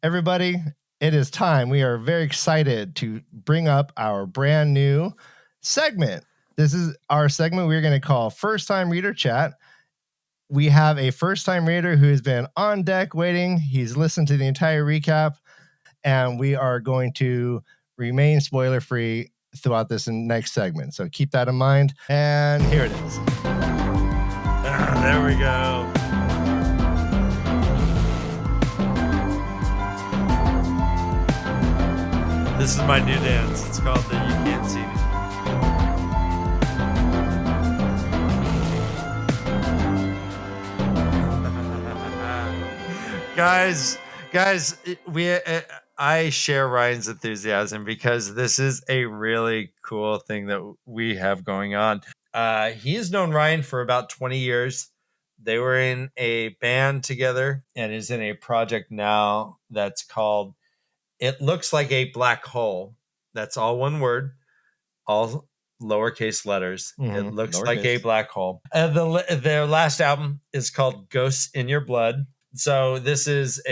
Everybody, it is time. We are very excited to bring up our brand new segment. This is our segment we're going to call First Time Reader Chat. We have a first-time reader who has been on deck waiting. He's listened to the entire recap, and we are going to remain spoiler-free throughout this next segment. So keep that in mind. And here it is. There we go. This is my new dance. It's called the You Can't See Me. Guys, I share Ryan's enthusiasm because this is a really cool thing that we have going on. He has known Ryan for about 20 years. They were in a band together and is in a project now that's called It Looks Like a Black Hole. That's all one word, all lowercase letters. It looks like a black hole. Their last album is called Ghosts in Your Blood. So this is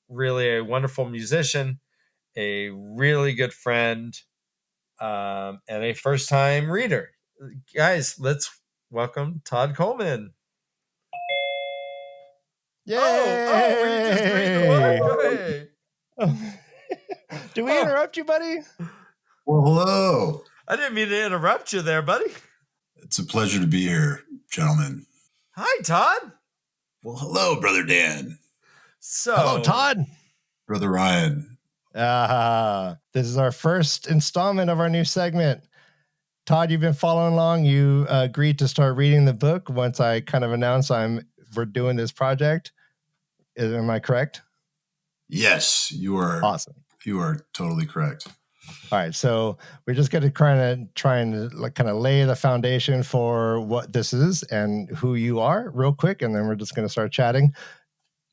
really a wonderful musician, a really good friend, and a first-time reader. Guys, let's welcome Todd Coleman. Yay! Oh, were you just reading the book? Hey. Did we interrupt you, buddy? Well, hello. I didn't mean to interrupt you there, buddy. It's a pleasure to be here, gentlemen. Hi, Todd. Well, hello, Brother Dan. Hello, Todd. Brother Ryan. This is our first installment of our new segment. Todd, you've been following along. You agreed to start reading the book once I kind of announced we're doing this project. Am I correct? Yes, you are. Awesome. You are totally correct. All right, so we're just going to try and kind of lay the foundation for what this is and who you are real quick, and then we're just going to start chatting.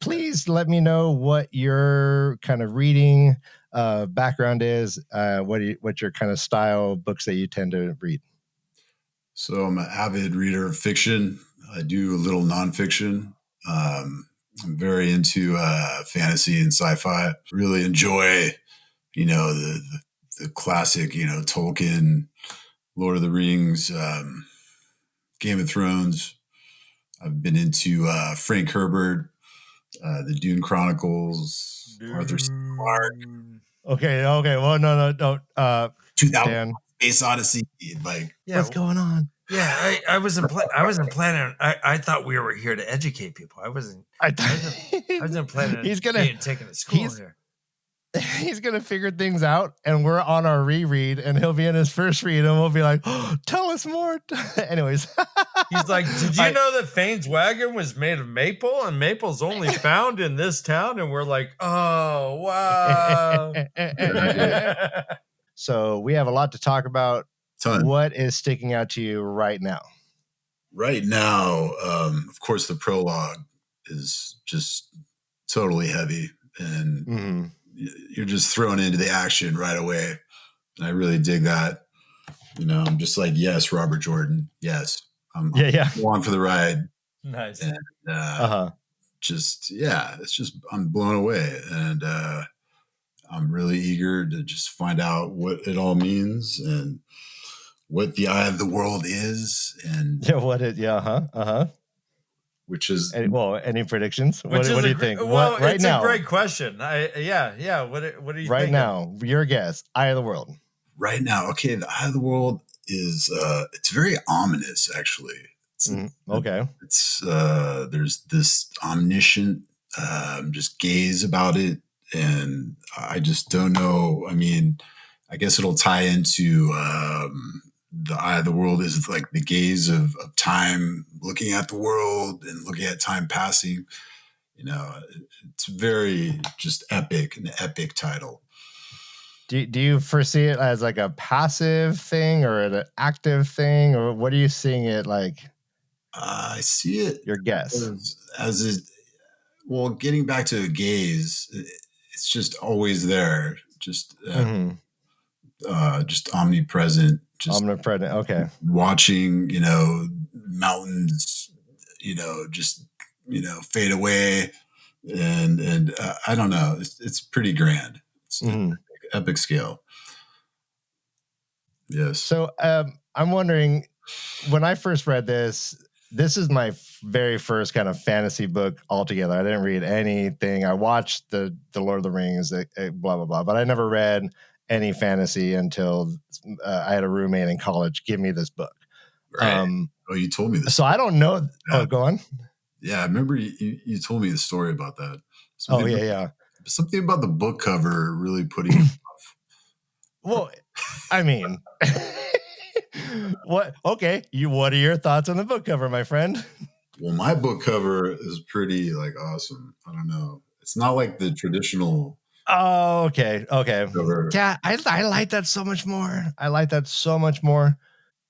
Please let me know what your kind of reading background is, what your kind of style books that you tend to read. So I'm an avid reader of fiction. I do a little nonfiction. I'm very into fantasy and sci-fi. Really enjoy, the classic, Tolkien, Lord of the Rings, Game of Thrones. I've been into Frank Herbert, the Dune Chronicles, Arthur C. Clarke. Okay. Well, no. 2000 Space Odyssey. What's going on? Yeah, I wasn't planning. I thought we were here to educate people. I wasn't planning on taking a school here. He's going to figure things out, and we're on our reread, and he'll be in his first read, and we'll be like, oh, tell us more. Anyways. He's like, did you know that Fane's wagon was made of maple, and maple's only found in this town? And we're like, oh, wow. So we have a lot to talk about. Ton. What is sticking out to you right now? Right now, of course, the prologue is just totally heavy, and you're just thrown into the action right away. And I really dig that. I'm just like, yes, Robert Jordan. Yes. I'm on for the ride. Nice. And I'm blown away. And I'm really eager to just find out what it all means and what the eye of the world is. And which is any predictions? What do you think? Well, right it's now, a great question. What do you right think? now? Your guess. Eye of the world. Right now, okay. The eye of the world is it's very ominous, actually. Okay. It's there's this omniscient just gaze about it, and I just don't know. I mean, I guess it'll tie into the eye of the world is like the gaze of time, looking at the world and looking at time passing. It's very just epic, an epic title. Do you foresee it as like a passive thing or an active thing, or what are you seeing it like? I see it. Your guess. Getting back to a gaze, it's just always there. Just omnipresent. Omnipresent. Okay. Watching, mountains, fade away, and I don't know, it's pretty grand. It's epic scale. Yes. So I'm wondering, when I first read this is my very first kind of fantasy book altogether. I didn't read anything. I watched the Lord of the Rings, blah, blah, blah, but I never read any fantasy until I had a roommate in college give me this book. Right. You told me this. So I don't know. Yeah. Oh, go on. Yeah, I remember you told me the story about that. Something about the book cover really putting it off. Well, I mean, what are your thoughts on the book cover, my friend? Well, my book cover is pretty awesome. I don't know. It's not like the traditional. Oh, okay. Cover. Yeah, I like that so much more.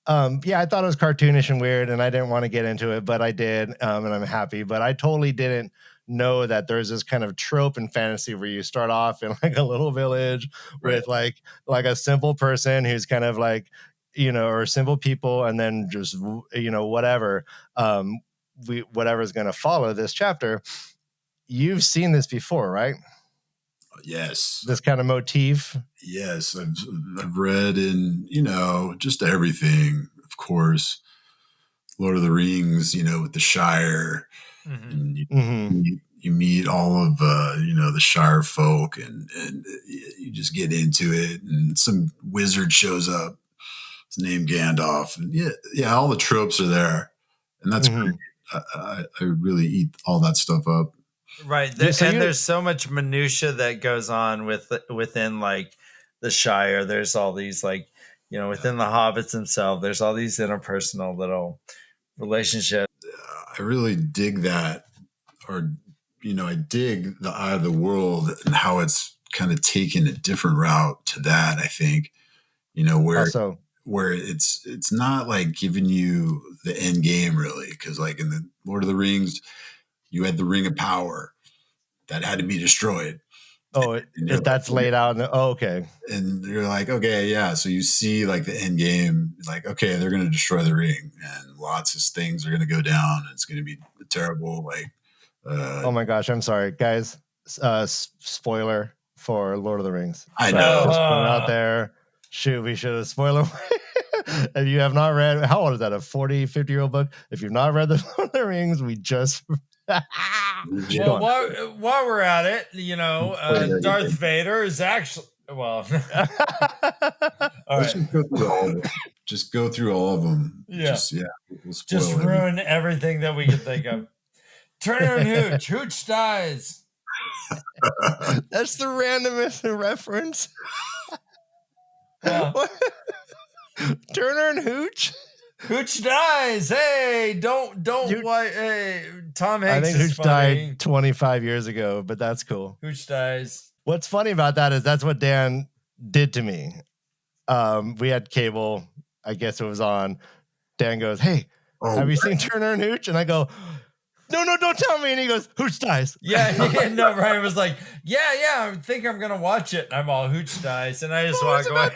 Yeah, I thought it was cartoonish and weird, and I didn't want to get into it, but I did, and I'm happy. But I totally didn't know that there's this kind of trope in fantasy where you start off in like a little village with like a simple person who's kind of like, or simple people, and then just whatever whatever's going to follow this chapter. You've seen this before, right? Yes. This kind of motif. Yes, I've read in just everything, of course. Lord of the Rings, with the Shire. You meet all of the Shire folk, and you just get into it, and some wizard shows up. His name Gandalf, and yeah, all the tropes are there, and that's great. I really eat all that stuff up. Right, there's so much minutia that goes on within like the Shire. There's all these within the hobbits themselves. There's all these interpersonal little relationships. I really dig that, or I dig the Eye of the World and how it's kind of taken a different route to that. I think where it's not like giving you the end game really, because like in the Lord of the Rings, you had the Ring of Power that had to be destroyed. Oh, that's laid out. Okay. And you're like, okay, yeah. So you see like the end game, like, okay, they're going to destroy the ring and lots of things are going to go down. And it's going to be terrible. Oh my gosh. I'm sorry, guys. Spoiler for Lord of the Rings. I know. Just put it out there. Shoot, we should have spoiler. If you have not read, how old is that? A 40, 50-year-old book? If you've not read the Lord of the Rings, we just... Well, while we're at it, Darth Vader is actually all right. Just go through all of them. Yeah, just ruin everything that we can think of. Turner and Hooch. Hooch dies. That's the randomest reference. Turner and Hooch. Hooch dies. Hey, don't. Hey, Tom Hanks. I think Hooch died 25 years ago, but that's cool. Hooch dies. What's funny about that is that's what Dan did to me. We had cable. I guess it was on. Dan goes, "Hey, have you seen Turner and Hooch?" And I go, "No, don't tell me." And he goes, "Hooch dies." Yeah, no. Ryan was like, "Yeah, I think I'm gonna watch it." And I'm all, "Hooch dies," and I just walk away.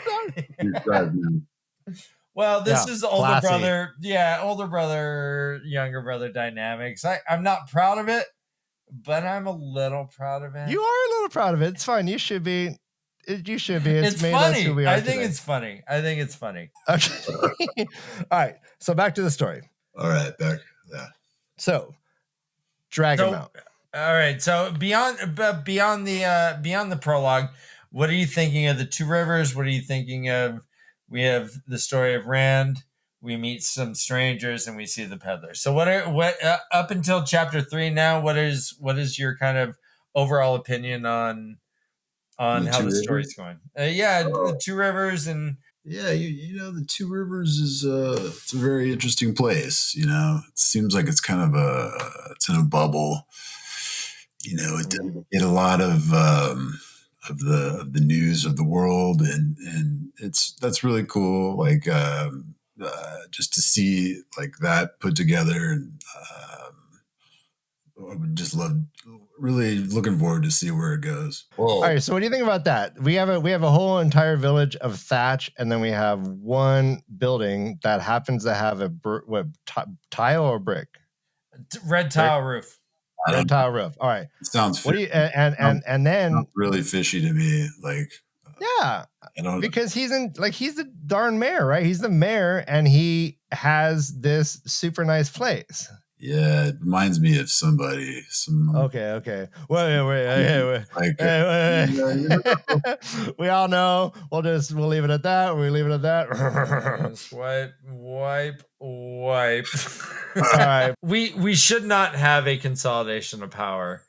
Well, this is older brother, younger brother dynamics. I'm not proud of it, but I'm a little proud of it. You are a little proud of it. It's fine. You should be. It's made funny. Us who we are I think today. it's funny. Okay. All right. So back to the story. All right. Back. Yeah. So, Dragon Mount. All right. So beyond the prologue, what are you thinking of the Two Rivers? What are you thinking of? We have the story of Rand. We meet some strangers, and we see the peddler. So, what up until chapter 3 now? What is your kind of overall opinion on how the story's going? The Two Rivers and the Two Rivers is it's a very interesting place. It seems like it's kind of it's in a bubble. It doesn't get a lot of the news of the world, and that's really cool. Like just to see like that put together, and I would just really looking forward to see where it goes. Whoa. All right, so what do you think about that? We have a whole entire village of thatch, and then we have one building that happens to have a tile or brick? Red tile roof. red tile roof. All right. It sounds What do you and then really fishy to me. Like, yeah, I don't because he's the darn mayor, right? He's the mayor, and he has this super nice place. Yeah, it reminds me of somebody. Okay. Wait. Like, We all know. We'll leave it at that. We leave it at that. Just wipe. All right. We should not have a consolidation of power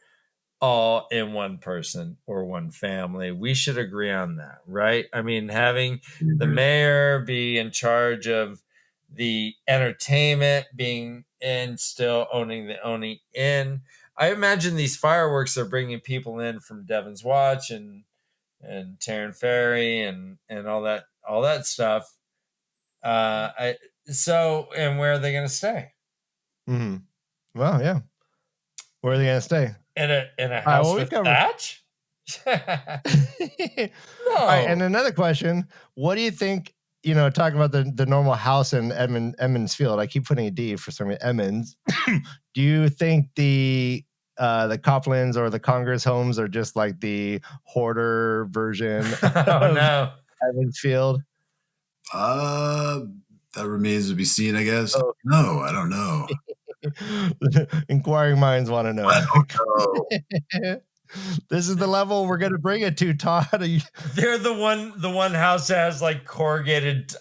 all in one person or one family. We should agree on that, right? I mean, having the mayor be in charge of the entertainment, being and still owning the inn. I imagine these fireworks are bringing people in from Devon's Watch and Tarrant Ferry and all that stuff. And where are they going to stay? Mm-hmm. Well, yeah. Where are they going to stay? In a house with thatch? No. All right, and another question: what do you think? Talking about the normal house in Edmonds Field. I keep putting a D for some reason. Edmonds. Do you think the Coplands or the Congress homes are just like the hoarder version of Edmonds Field? That remains to be seen, I guess. Oh. No, I don't know. Inquiring minds want to know. I don't know. This is the level we're going to bring it to, Todd. They're the one house that has like corrugated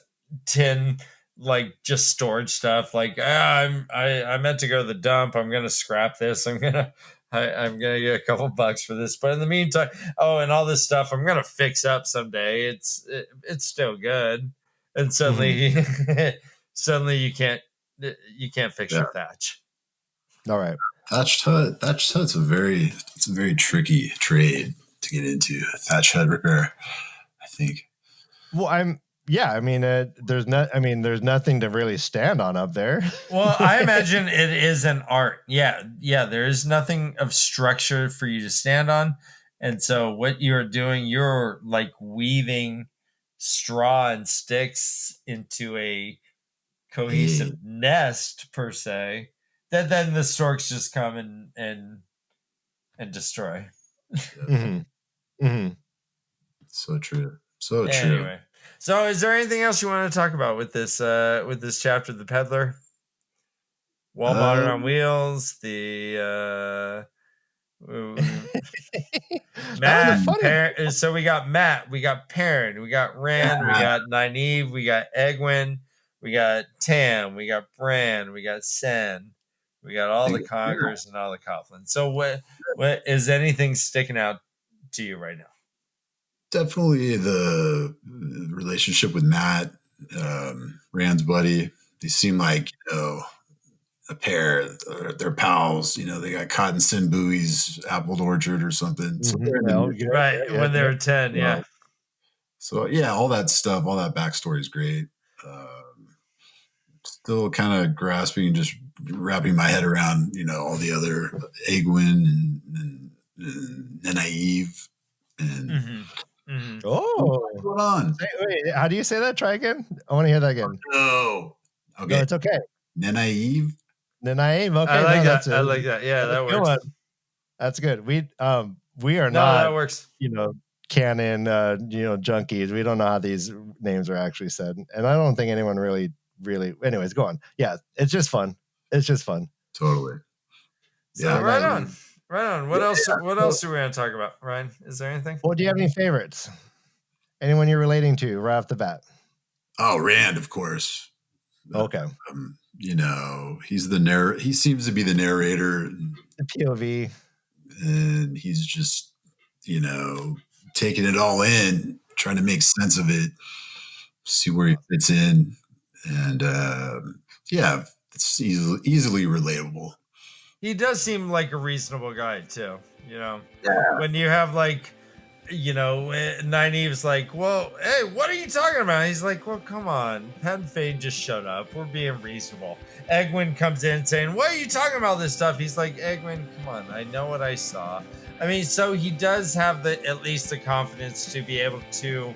tin, like just storage stuff. Like I meant to go to the dump. I'm going to scrap this. I'm gonna get a couple bucks for this. But in the meantime, and all this stuff I'm gonna fix up someday. It's still good. And suddenly, suddenly you can't fix your thatch. All right. Thatched hut's a very tricky trade to get into. Thatch hut repair, I think. Well, there's nothing to really stand on up there. Well, I imagine it is an art. Yeah. There is nothing of structure for you to stand on, and so what you're doing, you're like weaving straw and sticks into a cohesive nest per se. That then the storks just come and destroy. Mm-hmm. Mm-hmm. So true. Anyway, so is there anything else you want to talk about with this chapter, the peddler, Walmart on wheels, the Matt? So we got Matt, we got Perrin, we got Rand, we got Nynaeve, we got Egwin, we got Tam, we got Bran, we got Sen. We got all the Congers and all the Coughlin. So what is anything sticking out to you right now? Definitely the relationship with Matt, Rand's buddy. They seem like, a pair. They're pals. They got cotton sin buoys, apple orchard or something. Mm-hmm. Right. When they were 10. Yeah. So yeah, all that stuff, all that backstory is great. Still kind of grasping and just wrapping my head around, all the other Egwin and Nynaeve and what's going on? Wait, how do you say that? Try again. I want to hear that again. No, okay, no, it's okay. Nynaeve. Okay, I like that. I like that. Yeah, that works. That's good. We are not. That works. Canon, junkies. We don't know how these names are actually said, and I don't think anyone really. Anyways, go on. Yeah, it's just fun. Totally. Yeah, so right on. What else? What else are we going to talk about, Ryan? Is there anything? Well, do you have any favorites? Anyone you're relating to right off the bat? Oh, Rand, of course. Okay. He's he seems to be the narrator. The POV. And he's just, taking it all in, trying to make sense of it, see where he fits in. And it's easily relatable. He does seem like a reasonable guy too. When you have Nynaeve's like, well, hey, what are you talking about? He's like, well, come on, Pen Fade just showed up. We're being reasonable. Egwin comes in saying, what are you talking about this stuff? He's like, Egwin, come on, I know what I saw. I mean, so he does have at least the confidence to be able to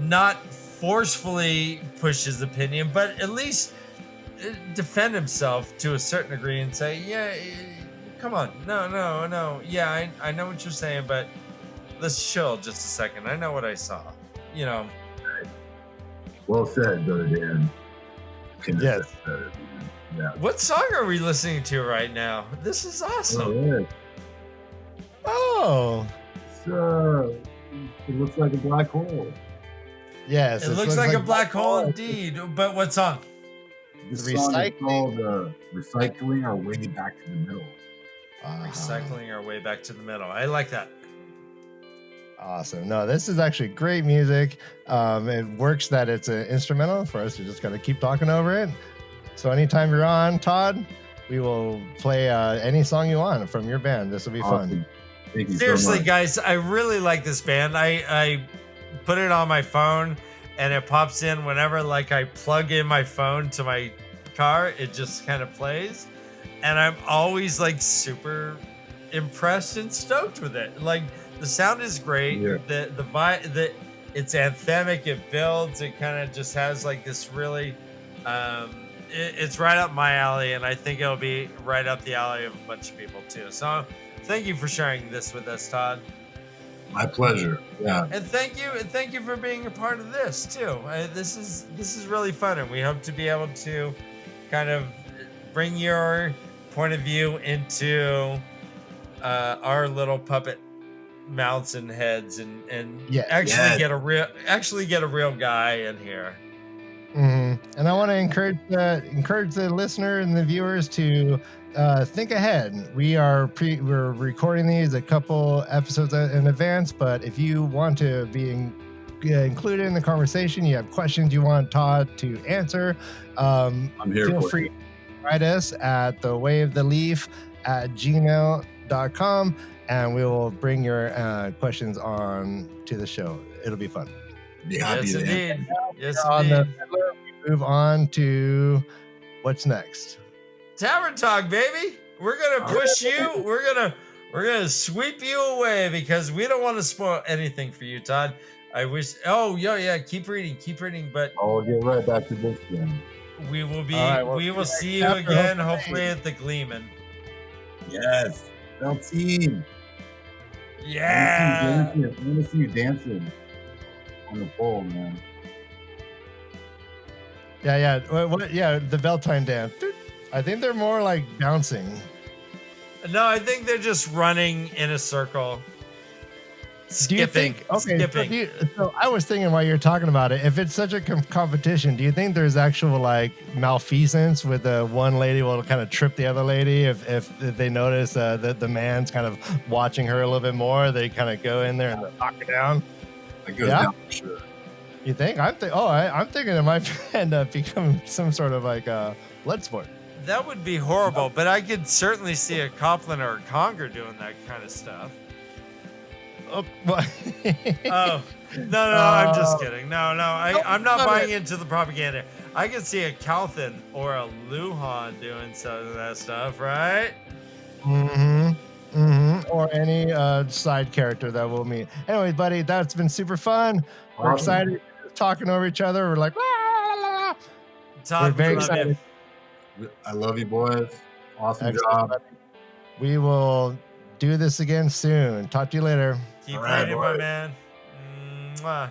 not forcefully push his opinion, but at least defend himself to a certain degree and say, come on. No. Yeah, I know what you're saying, but let's chill just a second. I know what I saw. You know. Well said, Brother Dan. Yes. Yeah. What song are we listening to right now? This is awesome. Oh. It looks like a black hole. Yes. It looks like a black hole indeed. But what song? This song is called Recycling Our Way Back to the Middle. Recycling Our Way Back to the Middle. I like that. Awesome. No, this is actually great music. It works that it's an instrumental for us to just kind of keep talking over it. So anytime you're on, Todd, we will play any song you want from your band. This will be fun. Thank you Seriously, so much. guys, I really like this band. I put it on my phone and it pops in whenever like I plug in my phone to my car, it just kind of plays. And I'm always like super impressed and stoked with it. Like the sound is great. Yeah. The vibe, it's anthemic, it builds, it kind of just has like this really it's right up my alley, and I think it'll be right up the alley of a bunch of people too. So thank you for sharing this with us, Todd. My pleasure. Yeah. And thank you for being a part of this too. This is really fun, and we hope to be able to kind of bring your point of view into our little puppet mouths and heads, and actually get a real guy in here. Mm-hmm. And I want to encourage the listener and the viewers to think ahead. We're recording these a couple episodes in advance, but if you want to be included in the conversation, you have questions you want Todd to answer, I'm here. Feel free to write us at thewaveoftheleaf@gmail.com, and we will bring your questions on to the show. It'll be fun. Yes, indeed. Yes, indeed. We move on to what's next. Tavern talk, baby. We're gonna push you. We're gonna sweep you away because we don't want to spoil anything for you, Todd. I wish. Oh, yeah. Keep reading. But I'll get right back to this then. we will be. Right, we will see you again, hopefully at the Gleeman. Yes. Beltine. Yeah. I want to see you dancing on the pole, man. Yeah. What? Yeah, the Beltane dance. I think they're more like bouncing. No, I think they're just running in a circle. Skipping. Skipping. So I was thinking while you're talking about it, if it's such a competition, do you think there's actual like malfeasance with the one lady will kind of trip the other lady if they notice that the man's kind of watching her a little bit more, they kind of go in there and knock her down? It goes down for sure. You think? I'm thinking it might end up becoming some sort of like blood sport. That would be horrible, but I could certainly see a Copland or a Conger doing that kind of stuff. Oh, what? Oh, no, I'm just kidding. No, I'm not buying into the propaganda. I could see a Calthin or a Luhan doing some of that stuff, right? Or any side character that we'll meet. Anyway, buddy, that's been super fun. We're excited talking over each other. We're like, Todd, we're very excited. I love you, boys. Awesome Excellent, job. buddy. We will do this again soon. Talk to you later. Keep reading, my man. Mwah.